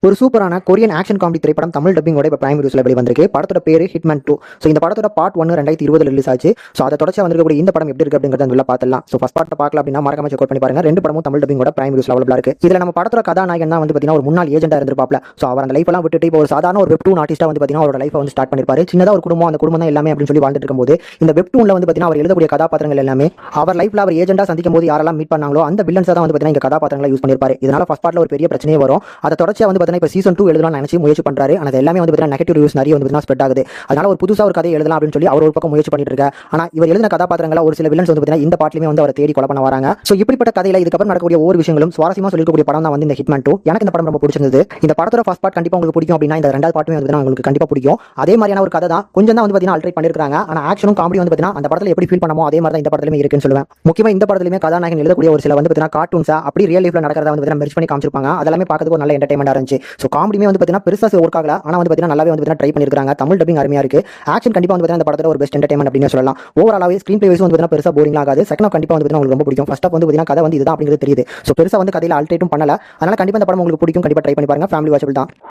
ஒரு சூப்பரான Korean action comedy திரைப்படம் தமிழ் டப்பிங்கோட இப்போ பிரைம் நியூஸ்ல வெளிவந்திருக்கு. படத்தோட பேரு ஹிட்மேன் 2. ஸோ இந்த படத்தோட பார்ட் 1 2020 ரிலீஸ் ஆச்சு. ஸோ அதை தொடர்ச்சி வந்திருக்கக்கூடிய இந்த படம் எப்படி இருக்கு அப்படிங்கிறத நல்லா பார்த்துலாம். ஸோ ஃபர்ஸ்ட் பார்ட் பார்க்கலாம் அப்படின்னா மறக்காம செக் பண்ணி பாருங்க. ரெண்டு படமும் தமிழ் டப்பிங்கோட பிரைம் நியூஸ்ல அவைலபிளா இருக்கு. இதுல நம்ம படத்தோட கதாநாயகன் தான் வந்து பார்த்தீங்கன்னா ஒரு முன்னாள் ஏஜென்டா இருந்திருப்பாப்ல. ஸோ அவர் அந்த லைஃப் எல்லாம் விட்டுட்டு இப்போ ஒரு சாதாரண ஒரு வெப் டூன் ஆர்டிஸ்டா வந்து பார்த்தீங்கன்னா அவரோட லைஃப் வந்து ஸ்டார்ட் பண்ணிருப்பாரு. சின்னதா ஒரு குடும்பம், அந்த குடும்பம் தான் எல்லாமே அப்படின்னு சொல்லி வாழ்ந்துட்டு இருக்கும்போது இந்த வெப் டூன்ல வந்து பார்த்தீங்கன்னா அவர் எழுதக்கூடிய கதாபாத்திரங்கள் எல்லாமே அவர் லைஃப்ல அவர் ஏஜென்டா சந்திக்கும் போது யாரெல்லாம் மீட் பண்ணாங்களோ அந்த வில்லன்ஸ் தான் வந்து பார்த்தீங்கன்னா இந்த கதாபாத்திரங்களை யூஸ் பண்ணிருப்பாரு. இதனால ஃபர்ஸ்ட் பார்ட்ல ஒரு பெரிய பிரச்சனையே வரும். அதை தொடர்ச்சியா வந்து பார்த்தீங்கன்னா இப்போ சீசன் 2 எழுதலாம் நினைச்சு முயற்சி பண்றாரு. ஆனால் எல்லாமே வந்து பார்த்தீங்கன்னா நெகட்டிவ் ரிவ்யூஸ் நிறைய வந்து ஸ்ப்ரெட் ஆகுது. அதனால ஒரு புதுசா ஒரு கதை எழுதலாம் அப்படின்னு சொல்லி அவர் ஒரு பக்கம் முயற்சி பண்ணிட்டு இருக்காரு. ஆனா இவர் எழுதின கதாபாத்திரங்கள ஒரு சில வில்லன்ஸ் வந்து பார்த்தீங்கன்னா இந்த பாட்டிலுமே வந்து அவரை தேடி கொலை பண்ண வராங்க. ஸோ இப்படிப்பட்ட கதையில இதுக்கப்புறம் நடக்கக்கூடிய ஒவ்வொரு விஷயங்களும் சுவாரஸ்யமா சொல்லிக்கூடிய படம் தான் வந்து இந்த ஹிட்மேன் 2. எனக்கு இந்த படம் ரொம்ப பிடிச்சிருந்தது. இந்த படத்தோட ஃபர்ஸ்ட் பார்ட் கண்டிப்பா உங்களுக்கு பிடிக்கும் அப்படின்னா இந்த ரெண்டாவது பார்ட்டுமே வந்து உங்களுக்கு கண்டிப்பா பிடிக்கும். அதே மாதிரியான ஒரு கதை தான், கொஞ்சம் தான் வந்து பார்த்தீங்கன்னா அல்ட்ரேட் பண்ணிருக்காங்க. ஆனா ஆக்ஷனும் காமெடி வந்து பார்த்தீங்கன்னா அந்த படத்துல எப்படி ஃபீல் பண்ணமோ அதே மாதிரி தான் இந்த படத்துலயுமே இருக்குன்னு சொல்லுவேன். முக்கியமா இந்த படத்துலயுமே கதாநாயகன் எழுதக்கூடிய ஒரு சில வந்து பார்த்தீங்கன்னா கார்ட்டூன்ஸா அப்படி ரியல் லைஃப்ல நடக்கிறத வந்து பார்த்தீங்கன்னா மெர்ஜ் பண்ணி காமிச்சிருப்பாங்க. அதெல்லாமே பார்க்கறதுக்கு ஒரு நல்ல என்டர்டைன்மெண்டா இருந்துச்சு. ஸோ காமெடியுமே வந்து பார்த்தீங்கன்னா பெருசா ஒர்க் ஆகல. ஆனா வந்து பார்த்தீங்கன்னா நல்லாவே வந்து பார்த்தீங்கன்னா ட்ரை பண்ணிருக்காங்க. தமிழ் டப்பிங் அருமையா இருக்கு. ஆக்ஷன் கண்டிப்பா வந்து பார்த்தீங்கன்னா இந்த படத்துல ஒரு பெஸ்ட் என்டர்டைன்மெண்ட் அப்படின்னு சொல்லலாம். ஓவராலாவே ஸ்கிரீன் பிளே வைஸ் வந்து பார்த்தீங்கன்னா பெருசா போரிங் ஆகாது. செகண்ட் ஹாஃப் கண்டிப்பா வந்து பார்த்தீங்கன்னா உங்களுக்கு ரொம்ப பிடிக்கும். ஃபர்ஸ்ட் ஹாஃப் வந்து பார்த்தீங்கன்னா கதை வந்து இதுதான் அப்படிங்கிறது தெரியுது. ஸோ பெருசா வந்து கதையில அல்ட்ரேட்டும் பண்ணல. அதனால கண்டிப்பா இந்த படம் உங்களுக்கு பிடிக்கும். கண்டிப்பா ட்ரை பண்ணி பாருங்க. ஃபேமிலி வாட்சபிள் தான்.